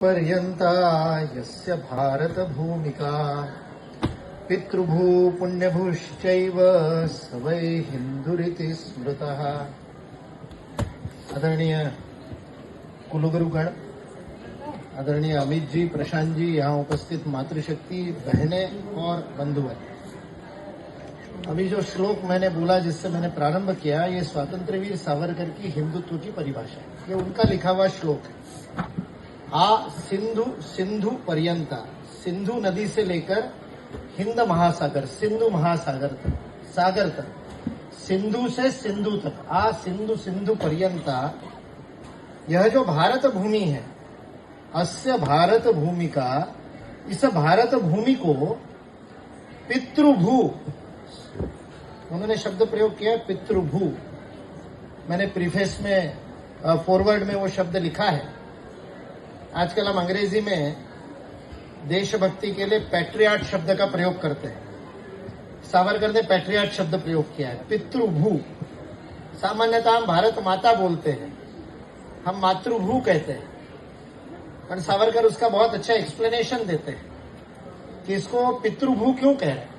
पर्यन्ता यस्य भारतभूमिका पितृभू पुण्यभूश्चैव स वै हिंदुरिति स्मृतः। आदरणीय कुलगुरुगण, आदरणीय अमित जी, प्रशांत जी, यहाँ उपस्थित मातृशक्ति बहनें और बंधुएं, अभी जो श्लोक मैंने बोला, जिससे मैंने प्रारंभ किया, ये स्वातंत्र्यवीर सावरकर की हिंदुत्व की परिभाषा है। ये उनका लिखा हुआ श्लोक है। सिंधु सिंधु पर्यंता, सिंधु नदी से लेकर हिंद महासागर, सिंधु महासागर तक, सागर तक, सिंधु से सिंधु तक, सिंधु सिंधु पर्यंता, यह जो भारत भूमि है, अस्य भारत भूमि का, इस भारत भूमि को पितृभू, उन्होंने शब्द प्रयोग किया पितृभू। मैंने प्रीफेस में, फॉरवर्ड में वो शब्द लिखा है। आजकल हम अंग्रेजी में देशभक्ति के लिए पैट्रियाट शब्द का प्रयोग करते हैं। सावरकर ने पैट्रियाट शब्द प्रयोग किया है, पितृभू। सामान्यतः हम भारत माता बोलते हैं, हम मातृभू कहते हैं, पर सावरकर उसका बहुत अच्छा एक्सप्लेनेशन देते हैं कि इसको पितृभू क्यों कह रहे हैं।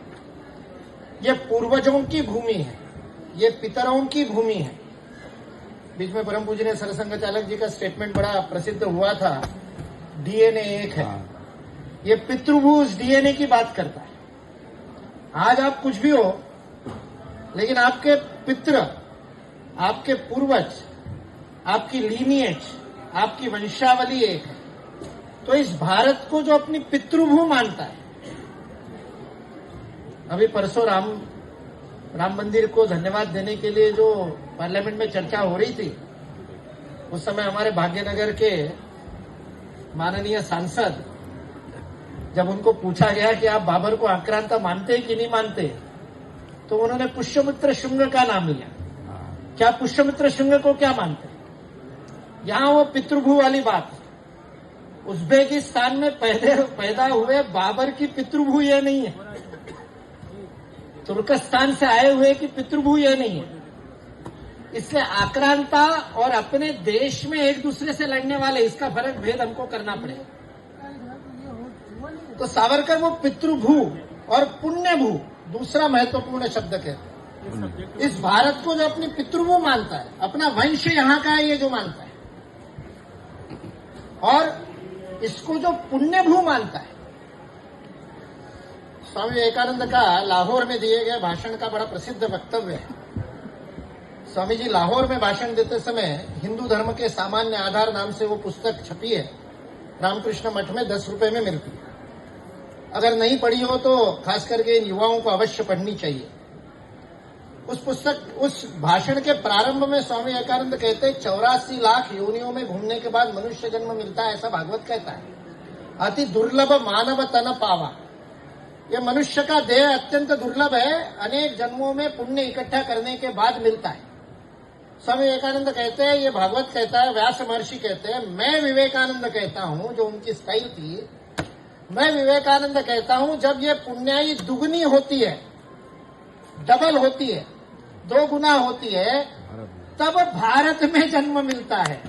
ये पूर्वजों की भूमि है, ये पितरों की भूमि है। बीच में परम पूजनीय सरसंघ चालक जी का स्टेटमेंट बड़ा प्रसिद्ध हुआ था, डीएनए एक है। ये पितृभू उस डीएनए की बात करता है। आज आप कुछ भी हो, लेकिन आपके पितृ, आपके पूर्वज, आपकी लीनिएज, आपकी वंशावली एक है। तो इस भारत को जो अपनी पितृभू मानता है, अभी परसों राम मंदिर को धन्यवाद देने के लिए जो पार्लियामेंट में चर्चा हो रही थी, उस समय हमारे भाग्यनगर के माननीय सांसद, जब उनको पूछा गया कि आप बाबर को आक्रांता मानते कि नहीं मानते, तो उन्होंने पुष्यमित्र शुंग का नाम लिया। क्या पुष्यमित्र शुंग को क्या मानते? यहां वो पितृभू वाली बात है। उज्बेकिस्तान में पैदा हुए बाबर की पितृभू ये नहीं है, तुर्कस्तान से आए हुए की पितृभू ये नहीं है। इसलिए आक्रांता और अपने देश में एक दूसरे से लड़ने वाले, इसका फर्क भेद हमको करना पड़ेगा। तो सावरकर वो पितृभू और पुण्यभू दूसरा महत्वपूर्ण शब्द कहते हैं। इस भारत को जो अपनी पितृभू मानता है, अपना वंश यहां का है ये जो मानता है, और इसको जो पुण्यभू मानता है। स्वामी विवेकानंद का लाहौर में दिए गए भाषण का बड़ा प्रसिद्ध वक्तव्य है। स्वामी जी लाहौर में भाषण देते समय हिंदू धर्म के सामान्य आधार नाम से वो पुस्तक छपी है, रामकृष्ण मठ में 10 रुपए में मिलती है। अगर नहीं पढ़ी हो तो खास करके इन युवाओं को अवश्य पढ़नी चाहिए। उस पुस्तक, उस भाषण के प्रारंभ में स्वामी विवेकानंद कहते हैं, 84 लाख योनियों में घूमने के बाद मनुष्य जन्म मिलता है, ऐसा भागवत कहता है। अति दुर्लभ मानव तन पावा, यह मनुष्य का देह अत्यंत दुर्लभ है, अनेक जन्मों में पुण्य इकट्ठा करने के बाद मिलता है। स्वामी विवेकानंद कहते हैं, ये भागवत कहता है, व्यास महर्षि कहते हैं, मैं विवेकानंद कहता हूं, जो उनकी स्टाइल थी, मैं विवेकानंद कहता हूं, जब ये पुण्याई दुगनी होती है, डबल होती है, 2 गुना होती है, तब भारत में जन्म मिलता है।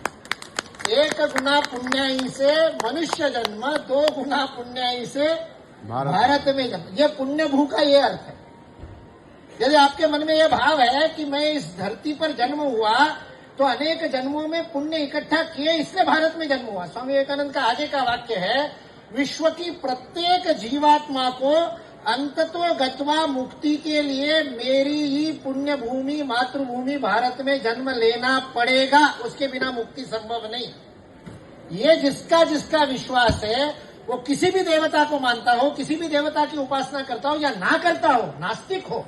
1 गुना पुण्याई से मनुष्य जन्म, 2 गुना पुण्याई से भारत में जन्म। यह पुण्यभू का ये अर्थ है। यदि आपके मन में यह भाव है कि मैं इस धरती पर जन्म हुआ तो अनेक जन्मों में पुण्य इकट्ठा किए, इसलिए भारत में जन्म हुआ। स्वामी विवेकानंद का आगे का वाक्य है, विश्व की प्रत्येक जीवात्मा को अंततो गत्वा मुक्ति के लिए मेरी ही पुण्य भूमि, मातृभूमि भारत में जन्म लेना पड़ेगा, उसके बिना मुक्ति संभव नहीं। ये जिसका जिसका विश्वास है, वो किसी भी देवता को मानता हो, किसी भी देवता की उपासना करता हो या ना करता हो, नास्तिक हो।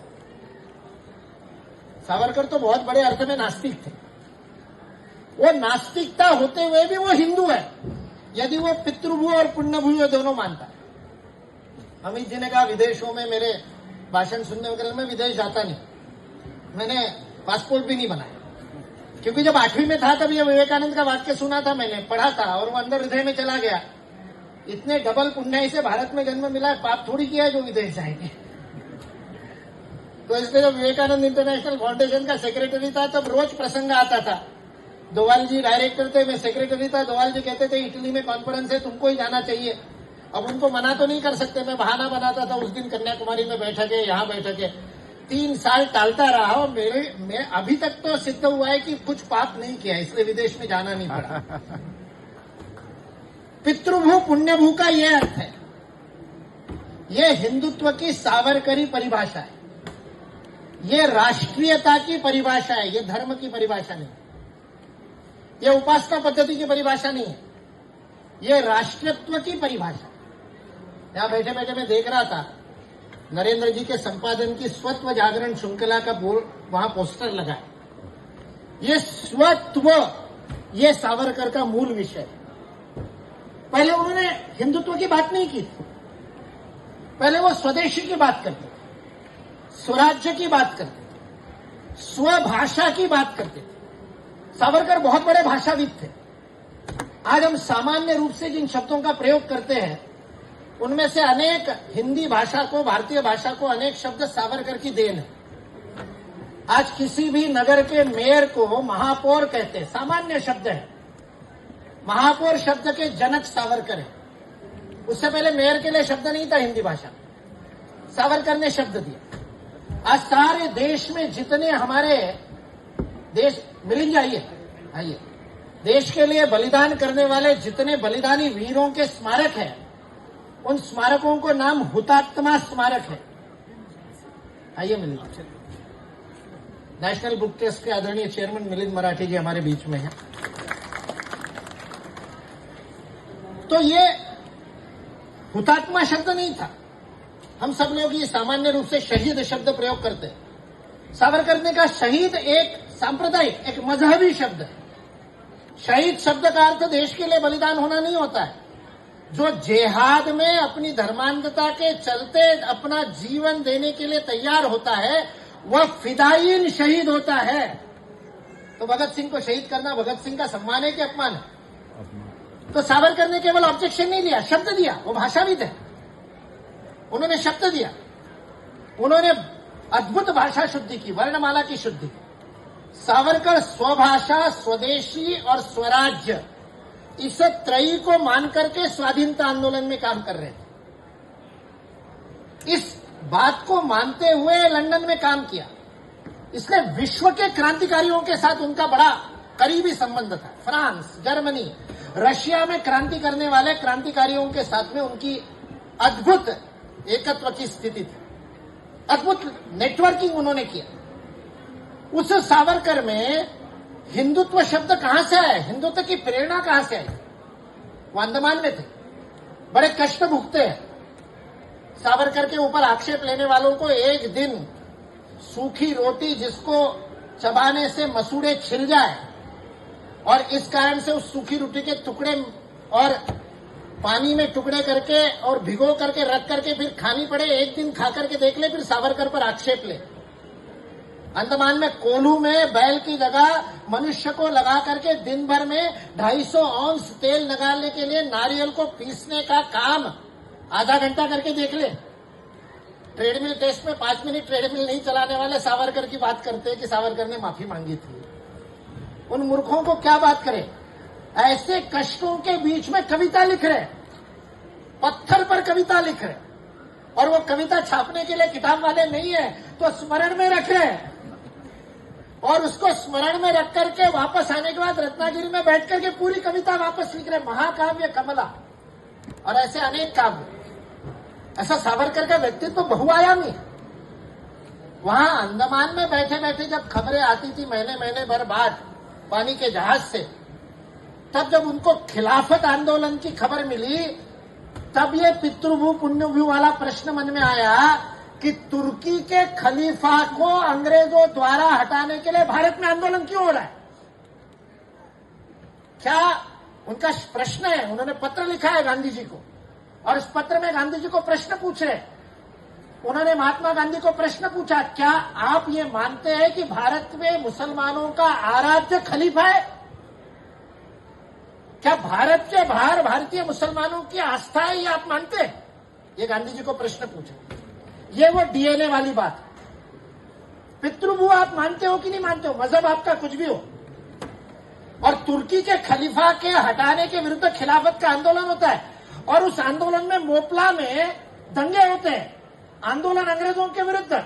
सावरकर तो बहुत बड़े अर्थ में नास्तिक थे। वो नास्तिकता होते हुए भी वो हिंदू है, यदि वो पितृभू और पुण्यभू ये दोनों मानता है। अमित जी ने कहा, विदेशों में मेरे भाषण सुनने वगैरह में विदेश जाता नहीं, मैंने पासपोर्ट भी नहीं बनाया, क्योंकि जब 8वीं में था तब ये विवेकानंद का वाक्य सुना था, मैंने पढ़ा था और वो अंदर हृदय में चला गया। इतने डबल पुण्याई से भारत में जन्म मिला है, पाप थोड़ी किया है जो विदेश जाएंगे। तो इसलिए जब विवेकानंद इंटरनेशनल फाउंडेशन का सेक्रेटरी था, तब रोज प्रसंग आता था दोवाल जी डायरेक्टर थे, मैं सेक्रेटरी था। दोवाल जी कहते थे इटली में कॉन्फ्रेंस है, तुमको ही जाना चाहिए। अब उनको मना तो नहीं कर सकते, मैं बहाना बनाता था, उस दिन कन्याकुमारी में बैठक है, यहाँ बैठक है। 3 साल टालता रहा और मैं अभी तक तो सिद्ध हुआ है कि कुछ पाप नहीं किया, इसलिए विदेश में जाना नहीं पड़ा। पितृभू पुण्यभू का यह अर्थ है, यह हिंदुत्व की सावरकरी परिभाषा है, यह राष्ट्रीयता की परिभाषा है, यह धर्म की परिभाषा नहीं, यह उपासना पद्धति की परिभाषा नहीं है, यह राष्ट्रत्व की परिभाषा। यहां बैठे बैठे मैं देख रहा था, नरेंद्र जी के संपादन की स्वत्व जागरण श्रृंखला का बोर्ड, वहां पोस्टर लगा है। ये स्वत्व, ये सावरकर का मूल विषय है। पहले उन्होंने हिंदुत्व की बात नहीं की थी, पहले वो स्वदेशी की बात करते थे, स्वराज्य की बात करते थे, स्वभाषा की बात करते थे। सावरकर बहुत बड़े भाषाविद थे। आज हम सामान्य रूप से जिन शब्दों का प्रयोग करते हैं, उनमें से अनेक हिंदी भाषा को, भारतीय भाषा को अनेक शब्द सावरकर की देन है। आज किसी भी नगर के मेयर को महापौर कहते हैं, सामान्य शब्द है। महापौर शब्द के जनक सावरकर है। उससे पहले मेयर के लिए शब्द नहीं था हिंदी भाषा, सावरकर ने शब्द दिया। आज सारे देश में जितने हमारे देश, मिलिंद आइए आइए, देश के लिए बलिदान करने वाले जितने बलिदानी वीरों के स्मारक हैं, उन स्मारकों को नाम हुतात्मा स्मारक है। आइए मिलिंद। नेशनल बुक ट्रस्ट के आदरणीय चेयरमैन मिलिंद मराठी जी हमारे बीच में हैं। तो ये हुतात्मा शब्द नहीं था। हम सब लोग ये सामान्य रूप से शहीद शब्द प्रयोग करते हैं। सावरकर ने कहा शहीद एक सांप्रदायिक, एक मजहबी शब्द है। शहीद शब्द का अर्थ देश के लिए बलिदान होना नहीं होता है। जो जिहाद में अपनी धर्मांधता के चलते अपना जीवन देने के लिए तैयार होता है, वह फिदायीन शहीद होता है। तो भगत सिंह को शहीद करना भगत सिंह का सम्मान है कि अपमान है? तो सावरकर ने केवल ऑब्जेक्शन नहीं दिया, शब्द दिया। वो भाषाविद है, उन्होंने शब्द दिया, उन्होंने अद्भुत भाषा शुद्धि की, वर्णमाला की शुद्धि। सावरकर स्वभाषा, स्वदेशी और स्वराज्य, इस त्रयी को मान करके स्वाधीनता आंदोलन में काम कर रहे थे। इस बात को मानते हुए लंदन में काम किया। इसलिए विश्व के क्रांतिकारियों के साथ उनका बड़ा करीबी संबंध था। फ्रांस, जर्मनी, रशिया में क्रांति करने वाले क्रांतिकारियों के साथ में उनकी अद्भुत एकत्व की स्थिति थी। अद्भुत नेटवर्किंग उन्होंने किया। उस सावरकर में हिंदुत्व शब्द कहां से आया, हिंदुत्व की प्रेरणा कहां से आई? वो अंडमान में थे, बड़े कष्ट भुगते हैं। सावरकर के ऊपर आक्षेप लेने वालों को एक दिन सूखी रोटी जिसको चबाने से मसूड़े छिल जाए और इस कारण से उस सूखी रोटी के टुकड़े और पानी में टुकड़े करके और भिगो करके रख करके फिर खानी पड़े, एक दिन खा करके देख ले, फिर सावरकर पर आक्षेप ले। अंडमान में कोल्हू में बैल की जगह मनुष्य को लगा करके दिन भर में 250 औंस तेल निकालने के लिए नारियल को पीसने का काम आधा घंटा करके देख ले। ट्रेडमिल टेस्ट में 5 मिनट ट्रेडमिल नहीं चलाने वाले सावरकर की बात करते हैं कि सावरकर ने माफी मांगी थी। उन मूर्खों को क्या बात करें? ऐसे कष्टों के बीच में कविता लिख रहे, पत्थर पर कविता लिख रहे, और वो कविता छापने के लिए किताब वाले नहीं है तो स्मरण में रख रहे, और उसको स्मरण में रख करके वापस आने के बाद रत्नागिरी में बैठ करके पूरी कविता वापस लिख रहे। महाकाव्य कमला और ऐसे अनेक काव्य। ऐसा सावरकर का व्यक्तित्व बहुआयामी है। वहां अंडमान में बैठे बैठे जब खबरें आती थी महीने महीने भर बाद पानी के जहाज से, तब जब उनको खिलाफत आंदोलन की खबर मिली, तब ये पितृभू पुण्यभू वाला प्रश्न मन में आया कि तुर्की के खलीफा को अंग्रेजों द्वारा हटाने के लिए भारत में आंदोलन क्यों हो रहा है? क्या उनका प्रश्न है। उन्होंने पत्र लिखा है गांधी जी को, और इस पत्र में गांधी जी को प्रश्न पूछ रहे। उन्होंने महात्मा गांधी को प्रश्न पूछा, क्या आप ये मानते हैं कि भारत में मुसलमानों का आराध्य खलीफा है? क्या भारत के बाहर भारतीय मुसलमानों की आस्था है, ये आप मानते हैं? ये गांधी जी को प्रश्न पूछा। ये वो डीएनए वाली बात। पितृभू आप मानते हो कि नहीं मानते हो, मजहब आपका कुछ भी हो, और तुर्की के खलीफा के हटाने के विरुद्ध खिलाफत का आंदोलन होता है और उस आंदोलन में मोपला में दंगे होते हैं, आंदोलन अंग्रेजों के विरुद्ध।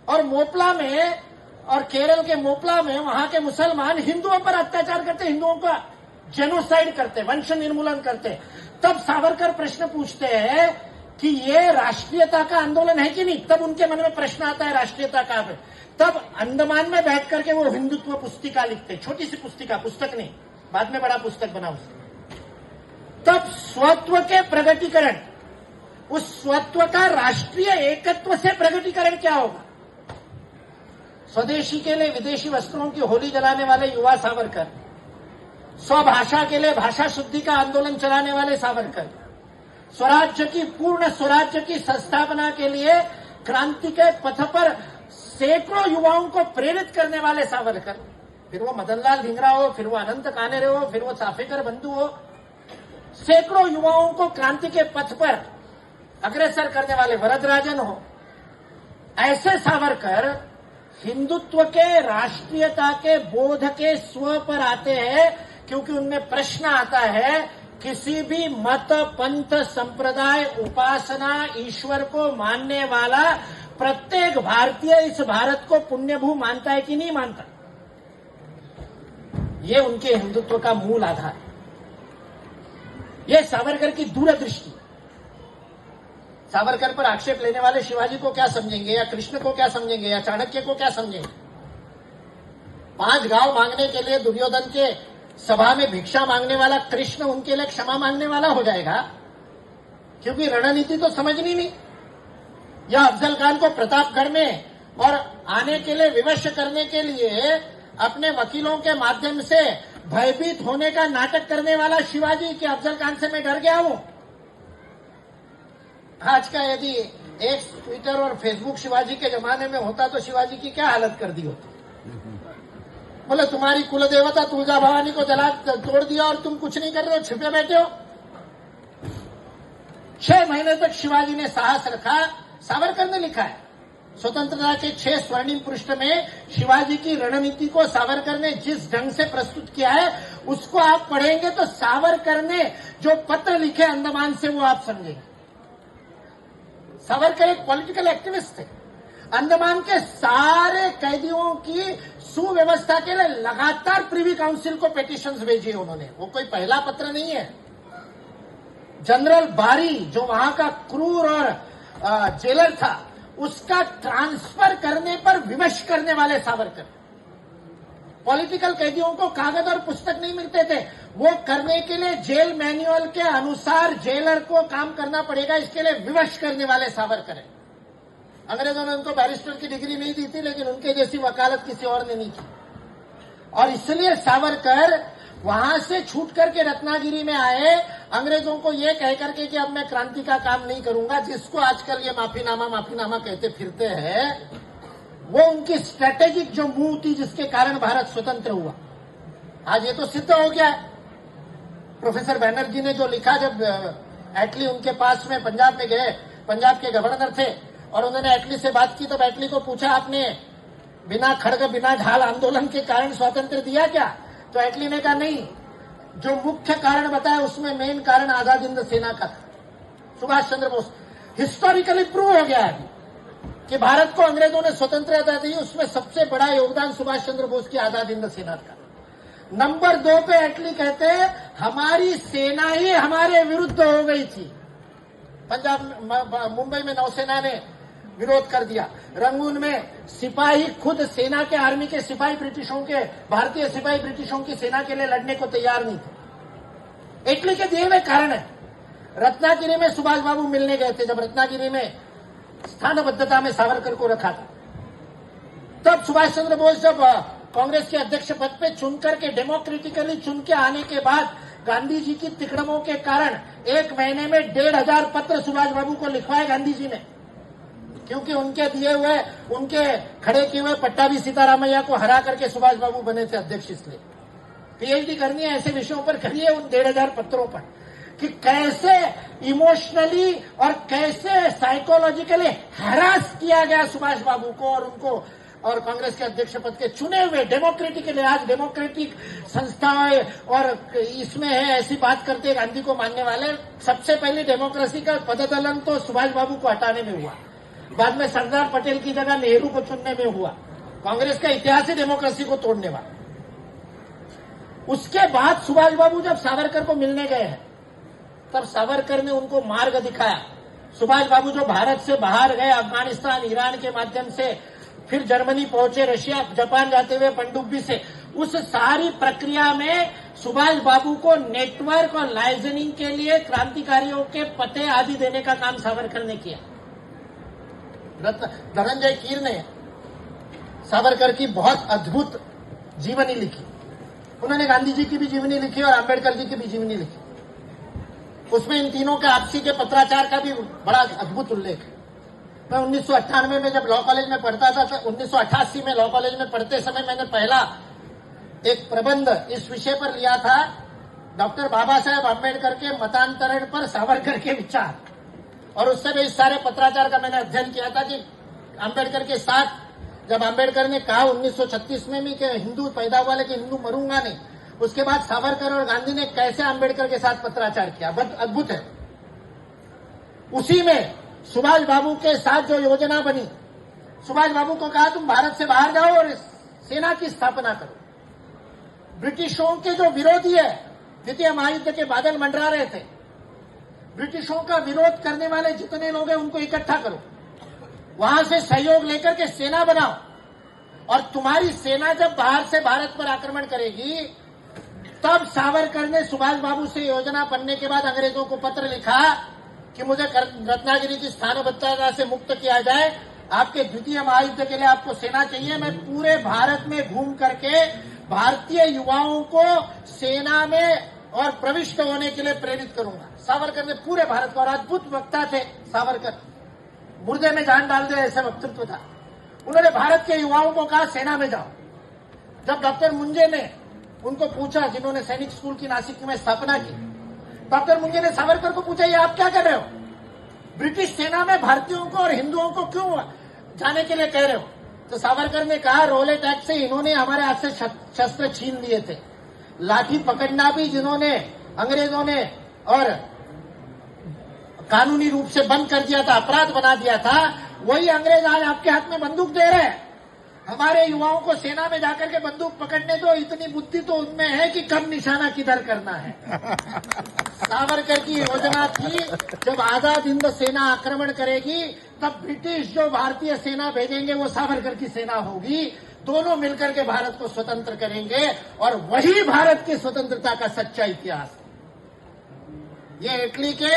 और मोपला में और केरल के मोपला में वहां के मुसलमान हिंदुओं पर अत्याचार करते, हिंदुओं का जेनोसाइड करते, वंश निर्मूलन करते। तब सावरकर प्रश्न पूछते हैं कि ये राष्ट्रीयता का आंदोलन है कि नहीं। तब उनके मन में प्रश्न आता है राष्ट्रीयता का। तब अंडमान में बैठ करके वो हिंदुत्व पुस्तिका लिखते, छोटी सी पुस्तिका, पुस्तक नहीं, बाद में बड़ा पुस्तक बना उसने। तब स्वत्व के प्रगटीकरण, उस स्वत्व का राष्ट्रीय एकत्व से प्रगटीकरण क्या होगा। स्वदेशी के लिए विदेशी वस्त्रों की होली जलाने वाले युवा सावरकर, स्वभाषा के लिए भाषा शुद्धि का आंदोलन चलाने वाले सावरकर, स्वराज्य की पूर्ण स्वराज्य की संस्थापना के लिए क्रांति के पथ पर सैकड़ों युवाओं को प्रेरित करने वाले सावरकर, फिर वो मदनलाल धिंगरा हो, फिर वो अनंत कानेरे हो, फिर वो चाफेकर बंधु हो, सैकड़ों युवाओं को क्रांति के पथ पर अग्रसर करने वाले वरदराजन हो। ऐसे सावरकर हिंदुत्व के, राष्ट्रीयता के बोध के स्व पर आते हैं, क्योंकि उनमें प्रश्न आता है किसी भी मत, पंथ, संप्रदाय, उपासना, ईश्वर को मानने वाला प्रत्येक भारतीय इस भारत को पुण्यभू मानता है कि नहीं मानता। ये उनके हिंदुत्व का मूल आधार है। ये सावरकर की दूरदृष्टि। सावरकर पर आक्षेप लेने वाले शिवाजी को क्या समझेंगे, या कृष्ण को क्या समझेंगे, या चाणक्य को क्या समझेंगे। 5 गांव मांगने के लिए दुर्योधन के सभा में भिक्षा मांगने वाला कृष्ण उनके लिए क्षमा मांगने वाला हो जाएगा, क्योंकि रणनीति तो समझनी नहीं। या अफजल खान को प्रतापगढ़ में और आने के लिए विवश करने के लिए अपने वकीलों के माध्यम से भयभीत होने का नाटक करने वाला शिवाजी कि अफजल खान से मैं डर गया हूं। आज का यदि एक ट्विटर और फेसबुक शिवाजी के जमाने में होता तो शिवाजी की क्या हालत कर दी होती। बोले तुम्हारी कुल देवता तुलजा भवानी को जला तोड़ दिया और तुम कुछ नहीं कर रहे हो, छिपे बैठे हो। 6 महीने तक शिवाजी ने साहस रखा। सावरकर ने लिखा है स्वतंत्रता के 6 स्वर्णिम पृष्ठ में शिवाजी की रणनीति को सावरकर ने जिस ढंग से प्रस्तुत किया है उसको आप पढ़ेंगे तो सावरकर ने जो पत्र लिखे अंडमान से वो आप समझेंगे। सावरकर एक पॉलिटिकल एक्टिविस्ट थे। अंडमान के सारे कैदियों की सुव्यवस्था के लिए लगातार प्रिवी काउंसिल को पिटीशंस भेजी उन्होंने। वो कोई पहला पत्र नहीं है। जनरल बारी जो वहां का क्रूर और जेलर था, उसका ट्रांसफर करने पर विवश करने वाले सावरकर। पॉलिटिकल कैदियों को कागज और पुस्तक नहीं मिलते थे, वो करने के लिए जेल मैन्युअल के अनुसार जेलर को काम करना पड़ेगा, इसके लिए विवश करने वाले सावरकर है। अंग्रेजों ने उनको बैरिस्टर की डिग्री नहीं दी थी, लेकिन उनके जैसी वकालत किसी और ने नहीं की। और इसलिए सावरकर वहां से छूट करके रत्नागिरी में आए, अंग्रेजों को ये कह करके कि अब मैं क्रांति का काम नहीं करूंगा, जिसको आजकल ये माफीनामा कहते फिरते हैं, वो उनकी स्ट्रेटेजिक जो मूव थी जिसके कारण भारत स्वतंत्र हुआ। आज ये तो सिद्ध हो गया है। प्रोफेसर बैनर्जी ने जो लिखा, जब एटली उनके पास में पंजाब में गए, पंजाब के गवर्नर थे और उन्होंने एटली से बात की, तब एटली को पूछा आपने बिना खड़ग बिना ढाल आंदोलन के कारण स्वातंत्र दिया क्या? तो एटली ने कहा नहीं, जो मुख्य कारण बताया उसमें मेन कारण आजाद हिंद सेना का था, सुभाष चंद्र बोस। हिस्टोरिकली प्रूव हो गया है कि भारत को अंग्रेजों ने स्वतंत्रता दी, उसमें सबसे बड़ा योगदान सुभाष चंद्र बोस की आजाद हिंद सेना का। नंबर 2 पे एटली कहते हैं हमारी सेना ही हमारे विरुद्ध हो गई थी। पंजाब मुंबई में नौसेना ने विरोध कर दिया। रंगून में सिपाही खुद सेना के, आर्मी के सिपाही ब्रिटिशों के, भारतीय सिपाही ब्रिटिशों की सेना के लिए लड़ने को तैयार नहीं थे। इटली के दिए हुए कारण है। रत्नागिरी में सुभाष बाबू मिलने गए थे, जब रत्नागिरी में स्थानबद्धता में सावरकर को रखा था, तब सुभाष चंद्र बोस जब कांग्रेस के अध्यक्ष पद पे चुन करके, डेमोक्रेटिकली चुन के आने के बाद गांधी जी की तिकड़मों के कारण 1 महीने में 1500 पत्र सुभाष बाबू को लिखवाए गांधी जी ने, क्योंकि उनके दिए हुए, उनके खड़े किए हुए पट्टाभी सीतारामैया को हरा करके सुभाष बाबू बने थे अध्यक्ष। इसलिए पीएचडी करनी है ऐसे विषयों पर करिए, उन 1500 पत्रों पर, कि कैसे इमोशनली और कैसे साइकोलॉजिकली हैरास किया गया सुभाष बाबू को और उनको और कांग्रेस के अध्यक्ष पद के चुने हुए डेमोक्रेटिक के लिहाज डेमोक्रेटिक संस्थाएं और इसमें है ऐसी बात करते गांधी को मानने वाले, सबसे पहले डेमोक्रेसी का पददलन तो सुभाष बाबू को हटाने में हुआ, बाद में सरदार पटेल की जगह नेहरू को चुनने में हुआ। कांग्रेस का इतिहास ही डेमोक्रेसी को तोड़ने वाला। उसके बाद सुभाष बाबू जब सावरकर को मिलने गए हैं, तब सावरकर ने उनको मार्ग दिखाया। सुभाष बाबू जो भारत से बाहर गए, अफगानिस्तान ईरान के माध्यम से, फिर जर्मनी पहुंचे, रशिया जापान जाते हुए पनडुब्बी से, उस सारी प्रक्रिया में सुभाष बाबू को नेटवर्क और लाइजनिंग के लिए क्रांतिकारियों के पते आदि देने का काम सावरकर ने किया। धनंजय कीर ने सावरकर की बहुत अद्भुत जीवनी लिखी। उन्होंने गांधी जी की भी जीवनी लिखी और अंबेडकर जी की भी जीवनी लिखी। उसमें इन तीनों के आपसी के पत्राचार का भी बड़ा अद्भुत उल्लेख है। मैं 1998 में जब लॉ कॉलेज में पढ़ता था, 1988 में लॉ कॉलेज में पढ़ते समय मैंने पहला एक प्रबंध इस विषय पर लिया था, डॉक्टर बाबा साहेब अम्बेडकर के मतांतरण पर सावरकर के विचार। और उस समय इस सारे पत्राचार का मैंने अध्ययन किया था कि अम्बेडकर के साथ जब अम्बेडकर ने कहा 1936 में भी कि हिंदू पैदा हुआ लेकिन हिंदू मरूंगा नहीं, उसके बाद सावरकर और गांधी ने कैसे अम्बेडकर के साथ पत्राचार किया, बहुत अद्भुत है। उसी में सुभाष बाबू के साथ जो योजना बनी, सुभाष बाबू को कहा तुम भारत से बाहर जाओ और सेना की स्थापना करो। ब्रिटिशों के जो विरोधी है, द्वितीय महायुद्ध के बादल मंडरा रहे थे, ब्रिटिशों का विरोध करने वाले जितने लोग हैं उनको इकट्ठा करो, वहां से सहयोग लेकर के सेना बनाओ, और तुम्हारी सेना जब बाहर से भारत पर आक्रमण करेगी, तब सावरकर ने सुभाष बाबू से योजना बनने के बाद अंग्रेजों को पत्र लिखा कि मुझे रत्नागिरी की स्थानबद्धता से मुक्त किया जाए, आपके द्वितीय महायुद्ध के लिए आपको सेना चाहिए, मैं पूरे भारत में घूम करके भारतीय युवाओं को सेना में और प्रविष्ट होने के लिए प्रेरित करूंगा। सावरकर ने पूरे भारत को, और अद्भुत वक्ता थे सावरकर, मुर्दे में जान डाल दे ऐसा वक्तृत्व था। उन्होंने भारत के युवाओं को कहा सेना में जाओ। जब डॉक्टर मुंजे ने उनको पूछा, जिन्होंने सैनिक स्कूल की नासिक में स्थापना की, डॉक्टर मुंजे ने सावरकर को पूछा ये आप क्या कर रहे हो, ब्रिटिश सेना में भारतीयों को और हिंदुओं को क्यों जाने के लिए कह रहे हो? तो सावरकर ने कहा रोलेट एक्ट से इन्होंने हमारे हाथ से शस्त्र छीन लिए थे, लाठी पकड़ना भी जिन्होंने अंग्रेजों ने और कानूनी रूप से बंद कर दिया था, अपराध बना दिया था, वही अंग्रेज आज आपके हाथ में बंदूक दे रहे हैं। हमारे युवाओं को सेना में जाकर के बंदूक पकड़ने दो, इतनी बुद्धि तो उनमें है कि कब निशाना किधर करना है। सावरकर की योजना थी जब आजाद हिंद सेना आक्रमण करेगी तब ब्रिटिश जो भारतीय सेना भेजेंगे वो सावरकर की सेना होगी, दोनों मिलकर के भारत को स्वतंत्र करेंगे, और वही भारत की स्वतंत्रता का सच्चा इतिहास। ये इटली के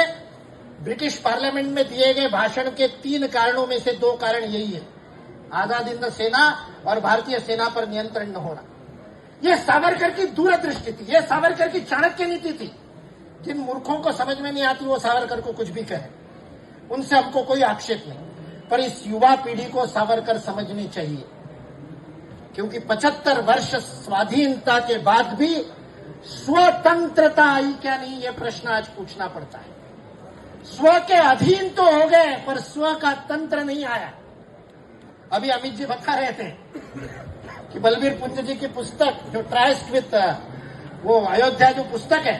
ब्रिटिश पार्लियामेंट में दिए गए भाषण के 3 कारणों में से 2 कारण यही है, आजाद हिंद सेना और भारतीय सेना पर नियंत्रण न होना। यह सावरकर की दूरदृष्टि थी, यह सावरकर की चाणक्य नीति थी। जिन मूर्खों को समझ में नहीं आती वो सावरकर को कुछ भी कहे, उनसे हमको कोई आक्षेप नहीं, पर इस युवा पीढ़ी को सावरकर समझनी चाहिए, क्योंकि 75 वर्ष स्वाधीनता के बाद भी स्वतंत्रता आई क्या नहीं, यह प्रश्न आज पूछना पड़ता है। स्व के अधीन तो हो गए पर स्व का तंत्र नहीं आया। अभी अमित जी बता रहे थे कि बलबीर पुंज जी की पुस्तक जो ट्राइस्ट विथ वो अयोध्या जो पुस्तक है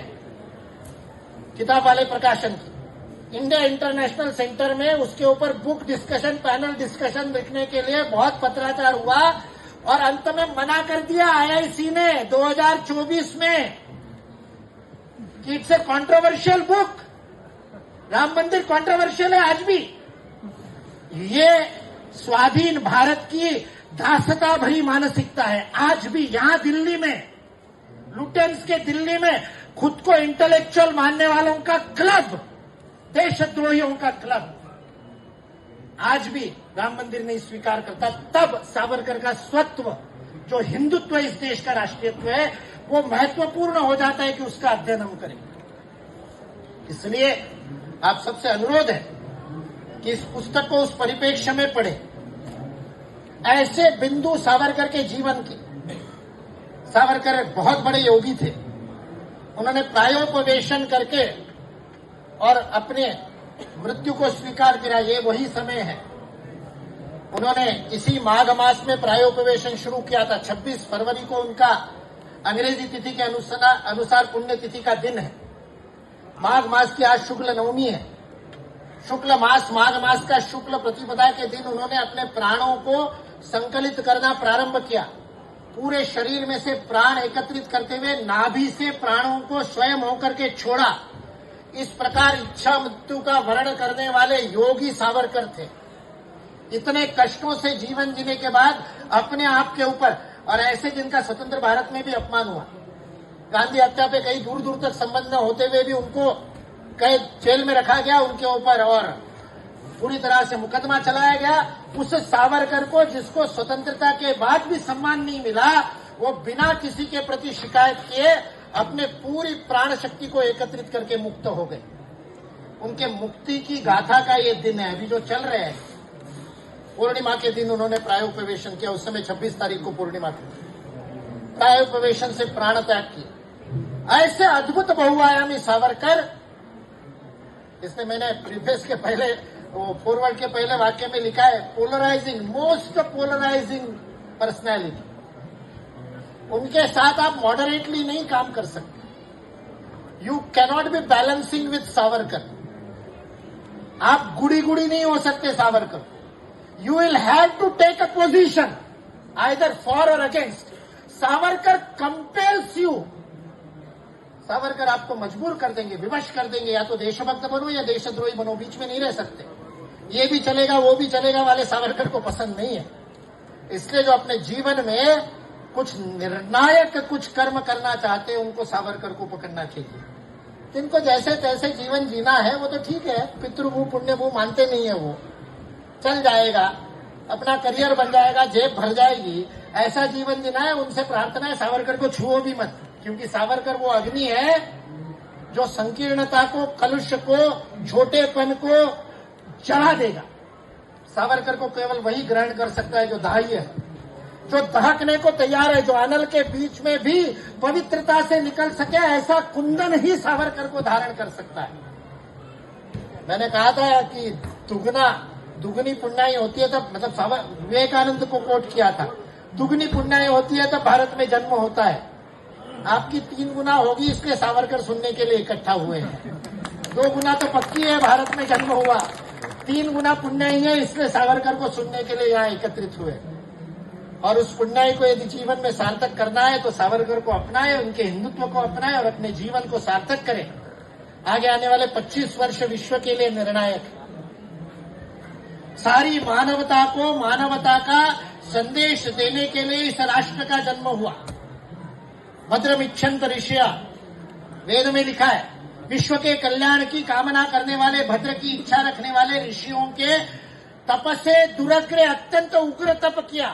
किताब वाले प्रकाशन की, इंडिया इंटरनेशनल सेंटर में उसके ऊपर बुक डिस्कशन, पैनल डिस्कशन देखने के लिए बहुत पत्राचार हुआ, और अंत में मना कर दिया आईआईसी ने 2024 में कि it's a controversial book. Ram मंदिर कॉन्ट्रोवर्शियल है आज भी। ये स्वाधीन भारत की दासता भरी मानसिकता है आज भी। यहां दिल्ली में, लुटेंस के दिल्ली में खुद को इंटेलेक्चुअल मानने वालों का क्लब, देशद्रोहियों का क्लब आज भी राम मंदिर नहीं स्वीकार करता। तब सावरकर का स्वत्व, जो हिंदुत्व इस देश का राष्ट्रीयत्व है, वो महत्वपूर्ण हो जाता है कि उसका अध्ययन हम करें। इसलिए आप सबसे अनुरोध है कि इस पुस्तक को उस परिप्रेक्ष्य में पढ़ें। ऐसे बिंदु सावरकर के जीवन के, सावरकर बहुत बड़े योगी थे। उन्होंने प्रायोपवेशन करके और अपने मृत्यु को स्वीकार किया। ये वही समय है उन्होंने इसी माघ मास में प्रायोपवेशन शुरू किया था। 26 फरवरी को उनका अंग्रेजी तिथि के अनुसार पुण्य तिथि का दिन है। माघ मास की आज शुक्ल नवमी है। शुक्ल मास, माघ मास का शुक्ल प्रतिपदा के दिन उन्होंने अपने प्राणों को संकलित करना प्रारंभ किया। पूरे शरीर में से प्राण एकत्रित करते हुए नाभि से प्राणों को स्वयं होकर के छोड़ा। इस प्रकार इच्छा मृत्यु का वर्ण करने वाले योगी सावरकर थे। इतने कष्टों से जीवन जीने के बाद अपने आप के ऊपर, और ऐसे जिनका स्वतंत्र भारत में भी अपमान हुआ, गांधी हत्या पे कई दूर दूर तक संबंध न होते हुए भी उनको कई जेल में रखा गया उनके ऊपर, और पूरी तरह से मुकदमा चलाया गया। उस सावरकर को, जिसको स्वतंत्रता के बाद भी सम्मान नहीं मिला, वो बिना किसी के प्रति शिकायत किए अपने पूरी प्राण शक्ति को एकत्रित करके मुक्त हो गए। उनके मुक्ति की गाथा का ये दिन है अभी जो चल रहे हैं। पूर्णिमा के दिन उन्होंने प्रायोपवेशन किया। उस समय 26 तारीख को पूर्णिमा थी। प्रायोपवेशन से प्राण त्याग किया। ऐसे अद्भुत बहुआयामी सावरकर, इसने मैंने प्रीफेस के पहले, फॉरवर्ड के पहले वाक्य में लिखा है, पोलराइजिंग, मोस्ट पोलराइजिंग पर्सनैलिटी। उनके साथ आप मॉडरेटली नहीं काम कर सकते। You cannot be balancing with Savarkar. आप गुड़ी गुड़ी नहीं हो सकते Savarkar. You will have to take a position either for or against. Savarkar compels you. Savarkar आपको मजबूर कर देंगे, विवश कर देंगे, या तो देशभक्त बनो या देशद्रोही बनो, बीच में नहीं रह सकते। ये भी चलेगा वो भी चलेगा वाले सावरकर को पसंद नहीं है। इसलिए जो अपने जीवन में कुछ निर्णायक कुछ कर्म करना चाहते हैं उनको सावरकर को पकड़ना चाहिए। जिनको जैसे तैसे जीवन जीना है वो तो ठीक है, पितृभू पुण्यभू मानते नहीं है, वो चल जाएगा, अपना करियर बन जाएगा, जेब भर जाएगी, ऐसा जीवन जीना है। उनसे प्रार्थना है सावरकर को छुओ भी मत, क्योंकि सावरकर वो अग्नि है जो संकीर्णता को, कलुष को, छोटेपन को जला देगा। सावरकर को केवल वही ग्रहण कर सकता है जो दाह्य है, जो दहकने को तैयार है, जो अनल के बीच में भी पवित्रता से निकल सके, ऐसा कुंदन ही सावरकर को धारण कर सकता है। मैंने कहा था कि दुगनी पुण्याई होती है तब, मतलब विवेकानंद को कोट किया था, दुगनी पुण्याई होती है तब भारत में जन्म होता है। आपकी 3 गुना होगी, इसलिए सावरकर सुनने के लिए इकट्ठा हुए हैं। 2 गुना तो पक्की है, भारत में जन्म हुआ। 3 गुना पुण्याई है, इसलिए सावरकर को सुनने के लिए यहाँ एकत्रित हुए। और उस पुण्याई को यदि जीवन में सार्थक करना है तो सावरकर को अपनाए, उनके हिंदुत्व को अपनाए और अपने जीवन को सार्थक करें। आगे आने वाले 25 वर्ष विश्व के लिए निर्णायक है। सारी मानवता को मानवता का संदेश देने के लिए इस राष्ट्र का जन्म हुआ। भद्रमिच्छन्त ऋषिया, वेद में लिखा है, विश्व के कल्याण की कामना करने वाले, भद्र की इच्छा रखने वाले ऋषियों के तप से दुरग्र अत्यंत उग्र तप किया।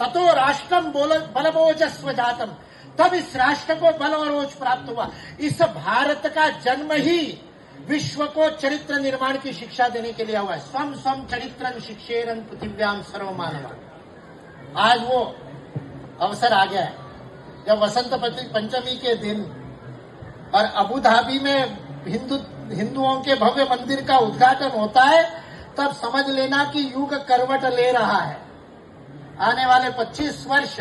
ततो राष्ट्रम बलवोजस्व जातम, तब इस राष्ट्र को बल और ओज प्राप्त हुआ। इस भारत का जन्म ही विश्व को चरित्र निर्माण की शिक्षा देने के लिए हुआ है। स्वम स्वम चरित्रं शिक्षेरन पृथिव्याम सर्व मानवा। आज वो अवसर आ गया है जब वसंत पंचमी के दिन और अबू धाबी में हिंदुओं के भव्य मंदिर का उद्घाटन होता है, तब समझ लेना कि युग करवट ले रहा है। आने वाले 25 वर्ष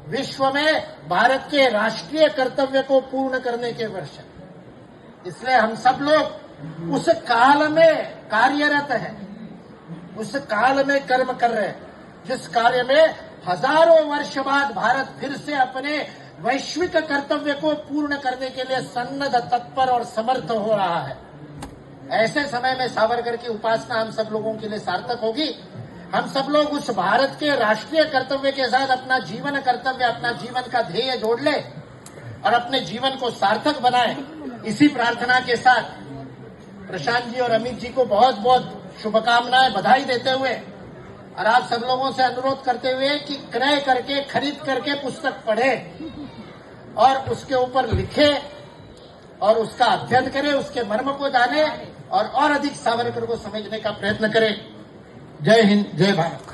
विश्व में भारत के राष्ट्रीय कर्तव्य को पूर्ण करने के वर्ष है। इसलिए हम सब लोग उस काल में कार्यरत हैं, उस काल में कर्म कर रहे हैं, जिस कार्य में हजारों वर्ष बाद भारत फिर से अपने वैश्विक कर्तव्य को पूर्ण करने के लिए सन्नद्ध, तत्पर और समर्थ हो रहा है। ऐसे समय में सावरकर की उपासना हम सब लोगों के लिए सार्थक होगी। हम सब लोग उस भारत के राष्ट्रीय कर्तव्य के साथ अपना जीवन कर्तव्य, अपना जीवन का ध्येय जोड़ ले और अपने जीवन को सार्थक बनाए। इसी प्रार्थना के साथ प्रशांत जी और अमित जी को बहुत बहुत शुभकामनाएं, बधाई देते हुए और आप सब लोगों से अनुरोध करते हुए कि क्रय करके, खरीद करके पुस्तक पढ़े और उसके ऊपर लिखे और उसका अध्ययन करें, उसके मर्म को जाने और अधिक सावरकर को समझने का प्रयत्न करें। जय हिंद, जय भारत।